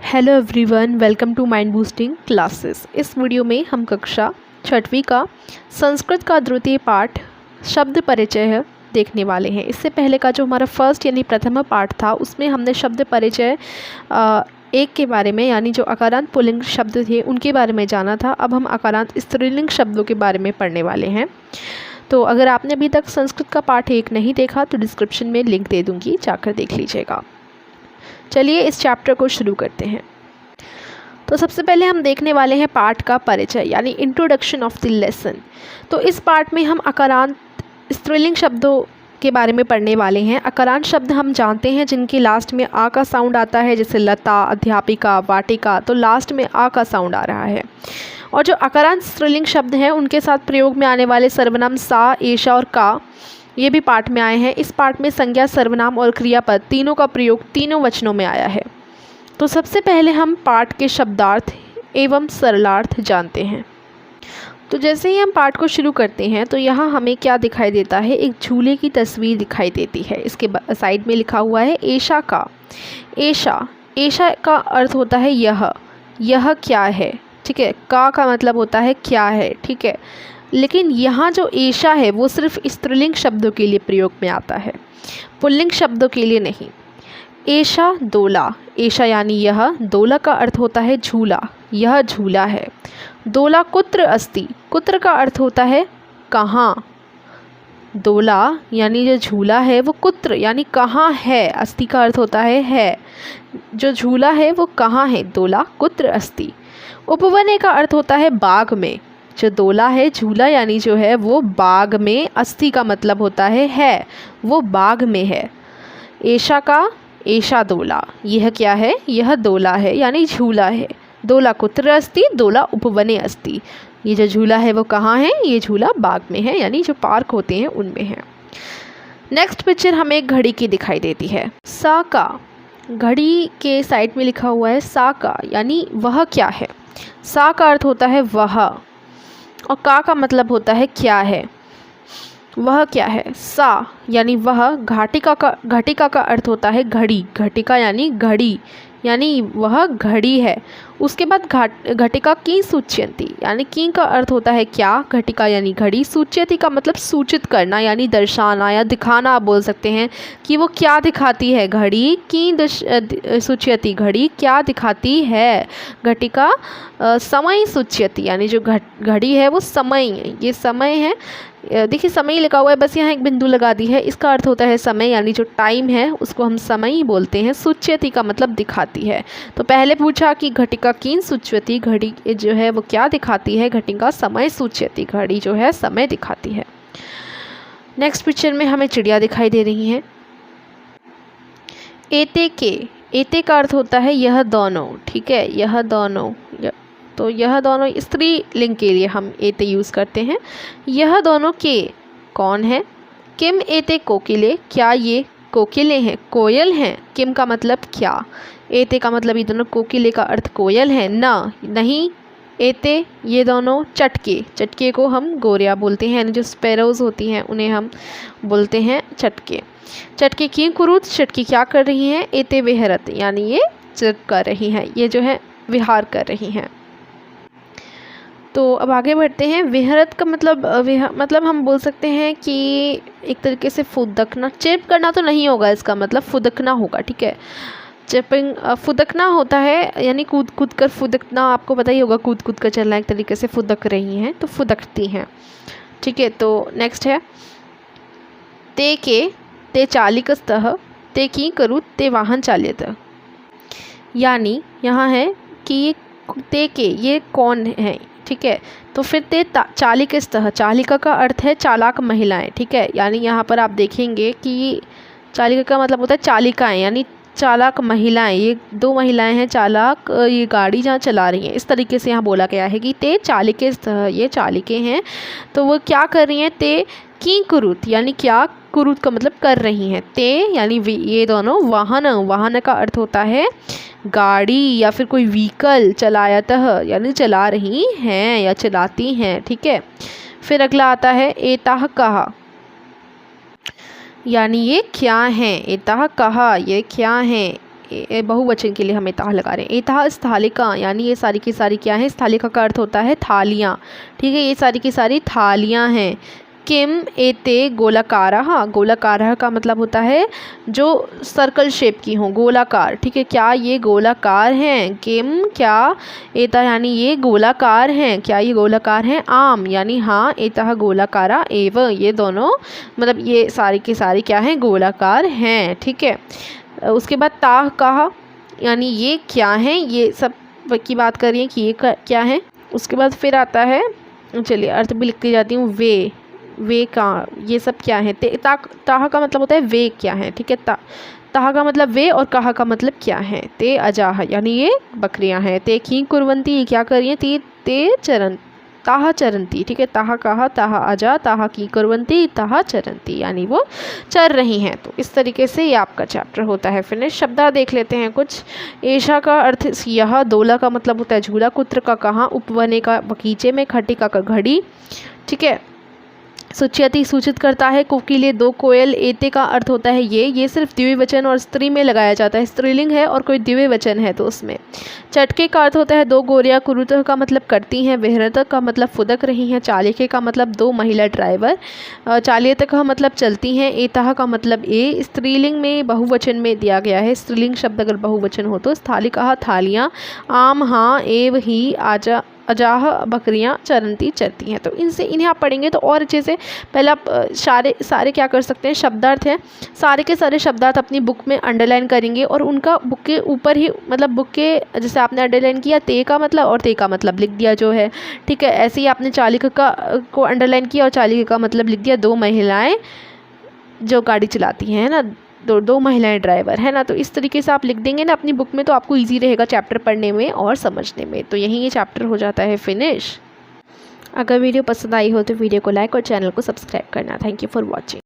Hello everyone, welcome to mind boosting classes. इस video में हम कक्षा 6वीं का संस्कृत का द्वितीय पाठ शब्द परिचय देखने वाले हैं। इससे पहले का जो हमारा फर्स्ट यानी प्रथम पाठ था उसमें हमने शब्द परिचय एक के बारे में यानी जो अकारांत पुल्लिंग शब्द थे उनके बारे में जाना था। अब हम अकारांत स्त्रीलिंग शब्दों के बारे में पढ़ने वाले हैं। तो अगर आपने अभी तक संस्कृत का पाठ 1 नहीं देखा तो डिस्क्रिप्शन में लिंक दे दूँगी, जाकर देख लीजिएगा। चलिए इस चैप्टर को शुरू करते हैं। तो सबसे पहले हम देखने वाले हैं पाठ का परिचय यानी इंट्रोडक्शन ऑफ द लेसन। तो इस पाठ में हम अकारांत स्त्रीलिंग शब्दों के बारे में पढ़ने वाले हैं। अकारांत शब्द हम जानते हैं जिनके लास्ट में आ का साउंड आता है, जैसे लता, अध्यापिका, वाटिका, तो लास्ट में आ का साउंड आ रहा है। और जो अकारांत स्त्रीलिंग शब्द हैं उनके साथ प्रयोग में आने वाले सर्वनाम सा, एषा और का ये भी पाठ में आए हैं। इस पाठ में संज्ञा, सर्वनाम और क्रियापद तीनों का प्रयोग तीनों वचनों में आया है। तो सबसे पहले हम पाठ के शब्दार्थ एवं सरलार्थ जानते हैं। तो जैसे ही हम पाठ को शुरू करते हैं तो यहाँ हमें क्या दिखाई देता है, एक झूले की तस्वीर दिखाई देती है। इसके साइड में लिखा हुआ है एषा का। एषा का अर्थ होता है यह क्या है, ठीक है। का मतलब होता है क्या है, ठीक है। लेकिन यहाँ जो एषा है वो सिर्फ स्त्रीलिंग शब्दों के लिए प्रयोग में आता है, पुल्लिंग शब्दों के लिए नहीं। एषा दोला, एषा यानी यह, दोला का अर्थ होता है झूला, यह झूला है। दोला कुत्र अस्ति, कुत्र का अर्थ होता है कहाँ। दोला यानी जो झूला है वो कुत्र यानी कहाँ है, अस्ति का अर्थ होता है। जो झूला है वो कहाँ है, दोला कुत्र अस्ति। उपवने का अर्थ होता है बाग में। जो दोला है, झूला यानी जो है वो बाग में, अस्ति का मतलब होता है वो बाग में है। एषा का, एषा दोला, यह क्या है, यह दोला है यानी झूला है। दोला कुत्र अस्ति, दोला उपवने अस्ति। ये जो झूला है वो कहाँ है, ये झूला बाग में है यानी जो पार्क होते हैं उनमें है। नेक्स्ट पिक्चर हमें एक घड़ी की दिखाई देती है। सा का, घड़ी के साइड में लिखा हुआ है सा का यानी वह क्या है। सा का अर्थ होता है वह और का मतलब होता है क्या है, वह क्या है। सा यानी वह, घटिका का अर्थ होता है घड़ी, घटिका यानी घड़ी यानी वह घड़ी है। उसके बाद घटिका की सूच्यंती यानी की का अर्थ होता है क्या, घटिका यानी घड़ी, सूच्यंती का मतलब सूचित करना यानी दर्शाना या दिखाना। आप बोल सकते हैं कि वो क्या दिखाती है, घड़ी की सूच्यंती, घड़ी क्या दिखाती है। घटिका समय सूच्यंती यानी जो घड़ी है वो समय, ये समय है। देखिए समय लिखा हुआ है, बस यहाँ एक बिंदु लगा दी है। इसका अर्थ होता है समय यानी जो टाइम है उसको हम समय ही बोलते हैं। सूच्यंती का मतलब दिखाती है। तो पहले पूछा कि घटिका कीन सूच्यंती, घड़ी जो है वो क्या दिखाती है, घटिका समय सूच्यंती, घड़ी जो है समय दिखाती है। नेक्स्ट पिक्चर में हमें चिड़िया दिखाई दे रही हैं। एते के, एते का अर्थ होता है यह दोनों, ठीक है, यह दोनों। तो यह दोनों स्त्रीलिंग के लिए हम एते यूज़ करते हैं। यह दोनों के कौन है। किम एते कोकिले, क्या ये कोकिले हैं, कोयल हैं। किम का मतलब क्या, एते का मतलब ये दोनों, कोकिले का अर्थ कोयल है, ना नहीं। एते ये दोनों चटके, चटके को हम गोरिया बोलते हैं यानी जो स्पैरोज होती हैं उन्हें हम बोलते हैं चटके। चटके की कुरुत, चटकी क्या कर रही हैं। एते विहरत यानी ये चट कर रही हैं, ये जो है विहार कर रही हैं। तो अब आगे बढ़ते हैं। विहरत का मतलब हम बोल सकते हैं कि एक तरीके से फुदकना, चिप करना तो नहीं होगा, इसका मतलब फुदकना होगा, ठीक है। चिपिंग फुदकना होता है यानी कूद कूद कर फुदकना, आपको पता ही होगा, कूद कूद कर चलना, एक तरीके से फुदक रही हैं तो फुदकती हैं, ठीक है। तो नेक्स्ट है ते के, ते चालिकस्तः, ते की करू, ते वाहन चालित। यानी यहाँ है कि ते के ये कौन है, ठीक है। तो फिर ते चालिकस्तः, चालिका का अर्थ है चालाक महिलाएं, ठीक है। यानी यहाँ पर आप देखेंगे कि चालिका का मतलब होता है चालिकाएं यानी चालाक महिलाएं। ये दो महिलाएं हैं चालाक, ये गाड़ी जहाँ चला रही हैं, इस तरीके से यहाँ बोला गया है कि ते चालिकस्तः, ये चालिके हैं। तो वो क्या कर रही हैं, ते की कुरुत यानी क्या, कुरुत का मतलब कर रही हैं। ते यानी ये दोनों वाहन, वाहन का अर्थ होता है गाड़ी या फिर कोई व्हीकल, चलायतः यानी चला रही हैं या चलाती हैं, ठीक है। फिर अगला आता है एताह कहा, यानी ये क्या हैं। एताह कहा, ये क्या हैं। बहुवचन के लिए हम एताह लगा रहे हैं। एताह स्थालिका, यानी ये सारी की सारी क्या है, स्थालिका का अर्थ होता है थालियाँ, ठीक है, ये सारी की सारी थालियाँ हैं। किम एते गोलाकारः, गोलाकारः का मतलब होता है जो सर्कल शेप की हों, गोलाकार, ठीक है, क्या ये गोलाकार हैं। किम क्या, एता यानी ये गोलाकार हैं, क्या ये गोलाकार हैं। आम यानी हाँ, एतः गोलाकारा एव, ये दोनों मतलब ये सारी की सारी क्या हैं, गोलाकार हैं, ठीक है। उसके बाद ताह कहा, यानी ये क्या हैं, ये सब की बात कर रही है कि ये क्या है। उसके बाद फिर आता है, चलिए अर्थ भी लिखती जाती हूँ, वे का, ये सब क्या है। ताह का मतलब होता है वे क्या है, ठीक है। ताह का मतलब वे और कहा का मतलब क्या है। ते अजाह यानी ये बकरियां हैं। ते खी कुरवंती, ये क्या कर रही हैं। ते चरन, ताह चरंती, ठीक है। ताह कहा, ताह अजा, ताह की कुरवंती, ताह चरंती, यानी वो चर रही हैं। तो इस तरीके से ये आपका चैप्टर होता है फिनिश। शब्द देख लेते हैं कुछ। ऐशा का अर्थ यह, दोला का मतलब होता है झूला, कुत्र का कहाँ, उपवने का बगीचे में, खटिका का घड़ी, ठीक है। सूच्यति सूचित करता है, कोकिले दो कोयल, एते का अर्थ होता है ये सिर्फ द्विवचन और स्त्री में लगाया जाता है, स्त्रीलिंग है और कोई द्विवचन है तो उसमें। चटके का अर्थ होता है दो गोरियाँ, कुरुतः का मतलब करती हैं, वेहरतः का मतलब फुदक रही हैं, चालिके का मतलब दो महिला ड्राइवर, चालियत का मतलब चलती हैं, एताह का मतलब ए, स्त्रीलिंग में बहुवचन में दिया गया है। स्त्रीलिंग शब्द अगर बहुवचन हो तो स्थालिका थालियाँ, आम हाँ, एव ही, आजा अजाह बकरियां, चरंती चरती हैं। तो इनसे इन्हें आप पढ़ेंगे तो और अच्छे से। पहले आप सारे क्या कर सकते हैं, शब्दार्थ हैं, सारे के सारे शब्दार्थ अपनी बुक में अंडरलाइन करेंगे और उनका बुक के ऊपर ही मतलब बुक के जैसे आपने अंडरलाइन किया ते का मतलब और ते का मतलब लिख दिया जो है, ठीक है। ऐसे ही आपने चालिका को अंडरलाइन किया और चालिका का मतलब लिख दिया, दो महिलाएँ जो गाड़ी चलाती हैं ना, दो महिलाएं ड्राइवर है ना। तो इस तरीके से आप लिख देंगे ना अपनी बुक में तो आपको इजी रहेगा चैप्टर पढ़ने में और समझने में। तो यहीं ये चैप्टर हो जाता है फिनिश। अगर वीडियो पसंद आई हो तो वीडियो को लाइक और चैनल को सब्सक्राइब करना। Thank you for watching.